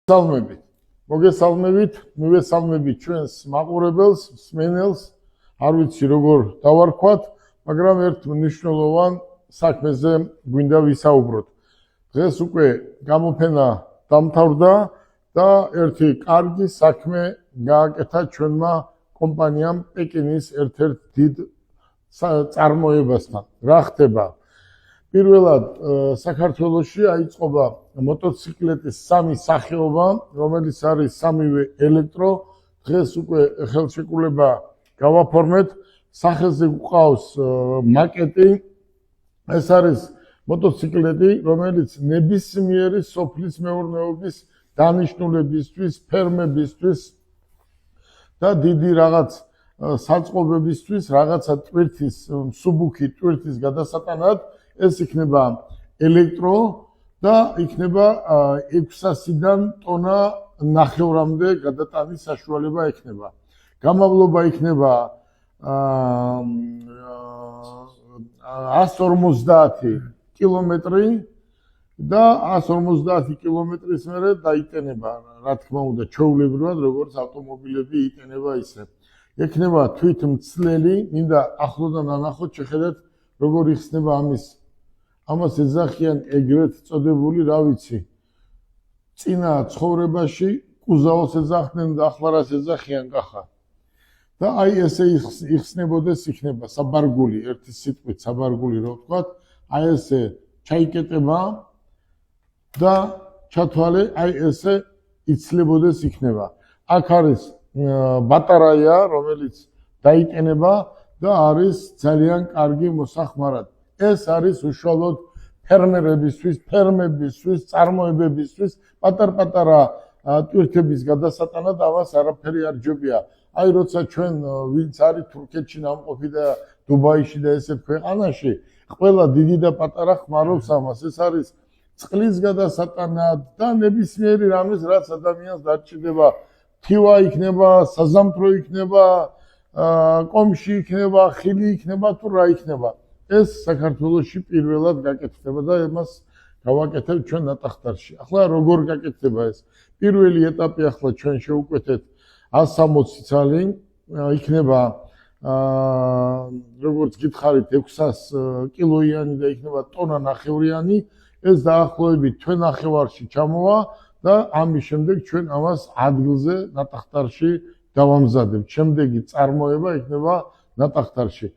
Salmებით. მოგესალმებით, მივესალმებით ჩვენს მაყურებელს, მსმენელს, არ ვიცი როგორ დავარქვათ, მაგრამ ერთ მნიშვნელოვან საქმეზე გვინდა ვისაუბროთ. დღეს უკვე გამოფენა დამთავრდა და ერთი კარგი საქმე გააკეთა ჩვენმა კომპანიამ პეკინის ერთ-ერთ დიდ წარმოებასთან. რა ხდება? პირველად საქართველოში აიწყობა მოტოციკლეტის სამი სახეობა, რომელიც არის სამივე ელექტრო. დღეს უკვე ხელშეკრულება გავაფორმეთ. სახელზე გვყავს მაკეტი. ეს არის მოტოციკლეტი, რომელიც ნებისმიერი სოფლის მეურნეობის დანიშნულებისთვის, ფერმებისთვის და დიდი რაღაც საწყობებისთვის, რაღაცა ტვირთის, მსუბუქი ტვირთის გადასატანად ეს იქნება ელექტრო და იქნება 600-დან ტონა ნახევრამდე გადატანის საშუალება ექნება. გამავლობა იქნება 150 კილომეტრი და 150 კილომეტრის მერე დაიტანება, რა თქმა უნდა, ჩვეულებრივად, როგორც ავტომობილები იტანება ისე. ექნება თვითმცლელი, მინდა ახლოდან ანახოთ, შეხედეთ, როგორ იხსნება ამას ეძახიან ეგრეთ წოდებული, რა ვიცი, წინა ცხოვრებაში კუზაოს ეძახდნენ და ახლა რას ეძახიან კახა. და აი ესე იხსნებოდეს, იქნება საბარგული, ერთი სიტყვით საბარგული რო ვთქვათ, აი ესე ჩაიკეტება და ჩათვალე, აი ესე იცლებოდეს იქნება. აქ არის ბატარეა, რომელიც დაიტანება და არის ძალიან კარგი მოსახმარად. ეს არის უშუალოდ ფერმერებისთვის, ფერმებისთვის, წარმოებებისთვის, პატარ-პატარა ტვირთების გადასატანად ამას არაფერი არ ჯობია. აი როცა ჩვენ ვინც არის თურქეთში ნამყოფი და დუბაიში და ესეთ ქვეყანაში, ყველა დიდი და პატარა ხმარობს ამას. ეს არის წყლის გადასატანად და ნებისმიერი რამის, რაც ადამიანს დაჭირდება. თივა იქნება, საზამთრო იქნება, კომში იქნება, ხილი იქნება თუ რა იქნება. ეს საქართველოში პირველად გაკეთდება და ამას გავაკეთებ ჩვენ ნატახტარში. ახლა როგორ გაკეთდება ეს? პირველი ეტაპი ახლა ჩვენ შევუკვეთეთ 160 წალი, იქნება როგორც გითხარით 600 კილოიანი და იქნება ტონა ნახევრიანი. ეს დაახლოებით თვე ნახევარში ჩამოვა და ამის შემდეგ ჩვენ ამას ადგილზე ნატახტარში დავამზადებთ. შემდეგი წარმოება იქნება ნატახტარში.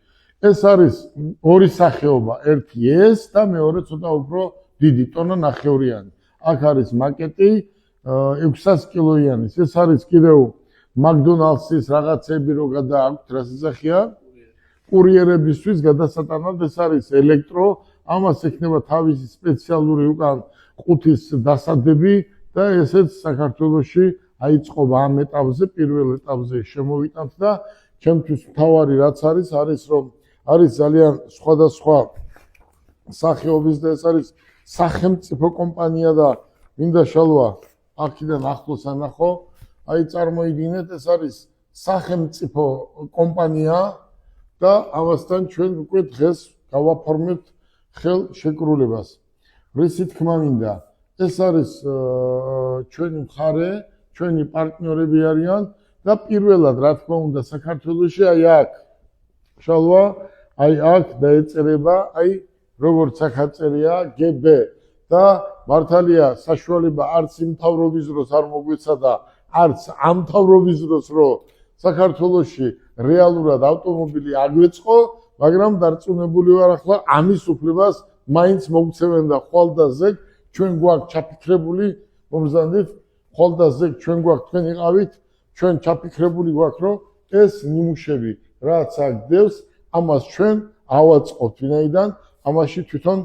ეს არის ორი სახეობა, ერთი ეს და მეორე ცოტა უფრო დიდი ტონა ნახევრიანი. აქ არის მაკეტი 600 კილოიანი. ეს არის კიდევ მაკდონალდსის რაღაცები რო გადააქვთ, რას ეძახიან? კურიერებისთვის გადასატანად. ეს არის ელექტრო, ამას ექნება თავისი სპეციალური უკან ყუთის დასადები და ესეც საქართველოში აიწყობა ამ ეტაპზე, პირველ ეტაპზე შემოვიტანთ და ჩემთვის მთავარი რაც არის რომ არის ძალიან სხვადასხვა სახეობის და ეს არის სახელმწიფო კომპანია და მინდა შალვა აქედან ახლოს ანახო, აი წარმოიდგინეთ, ეს არის სახელმწიფო კომპანია და ამასთან ჩვენ უკვე დღეს გავაფორმებთ ხელშეკრულებას. რისი თქმა მინდა, ეს არის ჩვენი მხარე, ჩვენი პარტნიორები არიან და პირველად, რა თქმა უნდა, საქართველოში აი აქ შალვა, აი აქ დაეწერება, აი როგორც აქ აწერია GB და მართალია საშუალება არც იმ მთავრობის დროს არ მოგვეცადა, არც ამ მთავრობის დროს, რომ საქართველოში რეალურად ავტომობილი აგვეწყო, მაგრამ დარწმუნებული ვარ ახლა ამის უფლებას მაინც მოგცემენ და ხვალ და ზეგ ჩვენ გვაქვს ჩაფიქრებული, მომზადეთ, ხვალ და ზეგ ჩვენ გვაქვს, თქვენ იყავით, ჩვენ ჩაფიქრებული გვაქვს, რომ ეს ნიმუშები რაც აქ დევს, ამას ჩვენ ავაწყობთ ვინაიდან ამაში თვითონ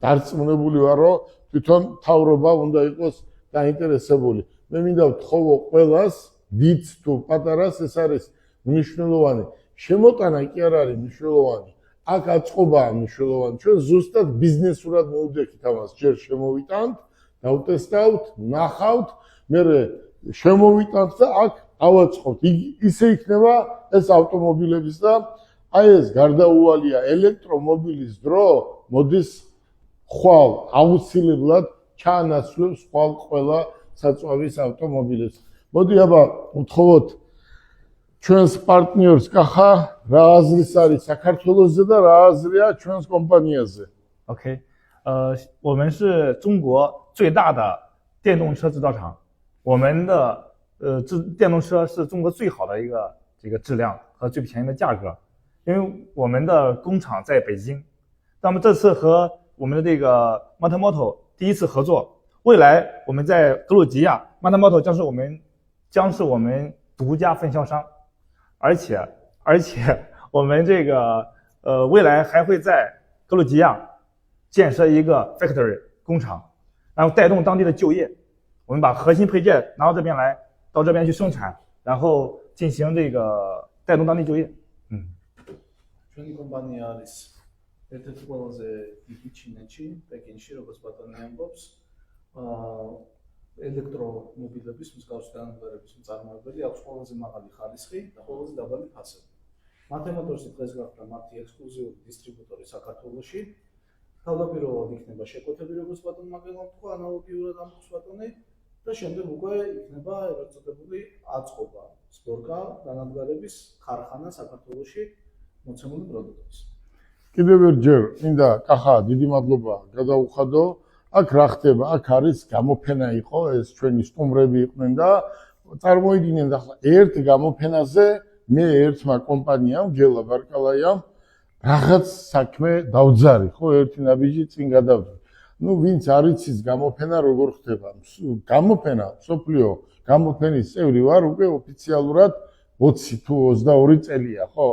დარწმუნებული ვარ, რომ თვითონ მთავრობა უნდა იყოს დაინტერესებული. მე მინდა ვთხოვო ყველას, დიდს თუ პატარას, ეს არის მნიშვნელოვანი. შემოტანა კი არ არის მნიშვნელოვანი. აქ აწყობაა მნიშვნელოვანი. ჩვენ ზუსტად ბიზნესურად მოვდექით ამას, ჯერ შემოვიტანთ, დავტესტავთ, ნახავთ, მერე შემოვიტანთ და აქ ავაწყობთ. ისე იქნება ეს ავტომობილების და აი ეს გარდაუვალია ელექტრომობილის დრო მოდის ხვალ აუცილებლად ჩაანაცვლებს ხვალ ყველა საწვავის ავტომობილებს. მოდი აბა ვთხოვოთ ჩვენს პარტნიორს კახა რა აზრის არის საქართველოსზე და რა აზრია ჩვენს კომპანიაზე. OK，我们是中国最大的电动车制造厂，我们的电动车是中国最好的一个这个质量和最便宜的价格，因为我们的工厂在北京，那么这次和我们的这个 Matsumoto 第一次合作，未来我们在格鲁吉亚 Matsumoto 将是我们独家分销商，而且我们这个未来还会在格鲁吉亚建设一个 factory 工厂，然后带动当地的就业。我们把核心配件拿到这边来，到这边去生产，然后进行这个带动当地就业。ჩვენი კომპანია არის ერთ-ერთი ყველაზე დიდი ჩინეთში, პეკინში, როგორც ბატონი ამბობს, ელექტრომობილების მსგავსი განვითარების მწარმოებელი, აქვს ყველაზე მაღალი ხარისხი და ყველაზე დაბალი ფასები. Matsumoto-ს დღეს გახდა მათი ექსკლუზიური დისტრიბუტორი საქართველოში. თავდაპირველად იქნება შეკვეთები, როგორც ბატონმა გელამ თქვა, ანალოგიურად ამბობს ბატონი და შემდეგ უკვე იქნება ეგრეთ წოდებული აწყობა, სპორკა, განადგარების ქარხანა საქართველოში მოცემული პროდუქტის. კიდევ ერჯერ მინდა კახა დიდი მადლობა გადაუხადო. აქ რა ხდება? აქ არის გამოფენა იყო, ეს ჩვენი სტუმრები იყვნენ და წარმოიდგინეთ ახლა ერთ გამოფენაზე მე ერთმა კომპანიამ, გელა ბარკალაიამ რაღაც საქმე დავძარი, ხო, ერთი ნაბიჯი წინ გადავდო. ნუ ვინც არ იცის გამოფენა როგორ ხდება? გამოფენა, სოფლიო გამოფენის წევრი ვარ უკვე ოფიციალურად 20 თუ 22 წელია, ხო?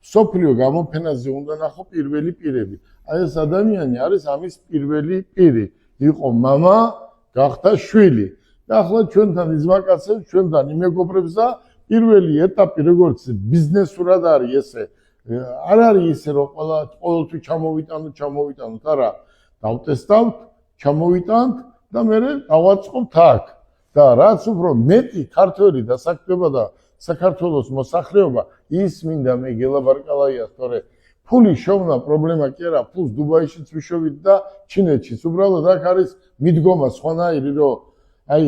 სოფლიო გამოფენაზე უნდა ნახო პირველი პირები. აი ეს ადამიანი არის ამის პირველი პირი. იყო мама, გახდა შვილი. და ახლა ჩვენთან იზმაკაცებს, ჩვენთან იმეგობრებს და პირველი ეტაპი როგორც ბიზნესურად არის ესე. არ არის ისე რომ ყოველთვის ჩამოვიტანოთ, არა. დავტესტავთ, ჩამოვიტანთ და მე დავაწყობთ აქ. და რაც უფრო მეტი ქართველი დასაქმება და საქართველოს მოსახლეობა ის მინდა მე გელა ბარკალაიას, თორე ფული შოვნა პრობლემა კი არა, ფულს დუბაიშიც ვიშოვით და ჩინეთშიც. უბრალოდ აქ არის მიდგომა სხვანაირი, რომ აი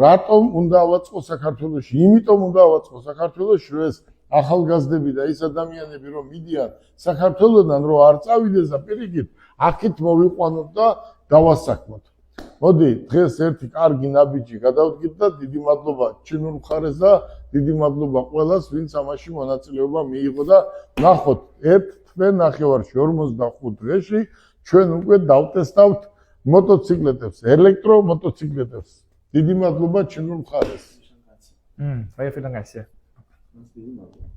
რატომ უნდა ავაწყო საქართველოში? იმიტომ უნდა ავაწყო საქართველოში, რომ ეს ახალგაზრდები და ის ადამიანები რომ მიდიან საქართველოდან რომ არ წავიდეს და პირიქით აქეთ მოვიყვანოთ და დავასაქმოთ. მოდი დღეს ერთი კარგი ნაბიჯი გადავდგით და დიდი მადლობა ჩინურ მხარეს და დიდი მადლობა ყველას ვინც ამაში მონაწილეობა მიიღო და ნახოთ ერთ თვე ნახევარში 45 დღეში ჩვენ უკვე დავტესტავთ მოტოციკლეტებს, ელექტრომოტოციკლეტებს. დიდი მადლობა ჩინურ მხარეს.我也非常感谢。დიდი მადლობა.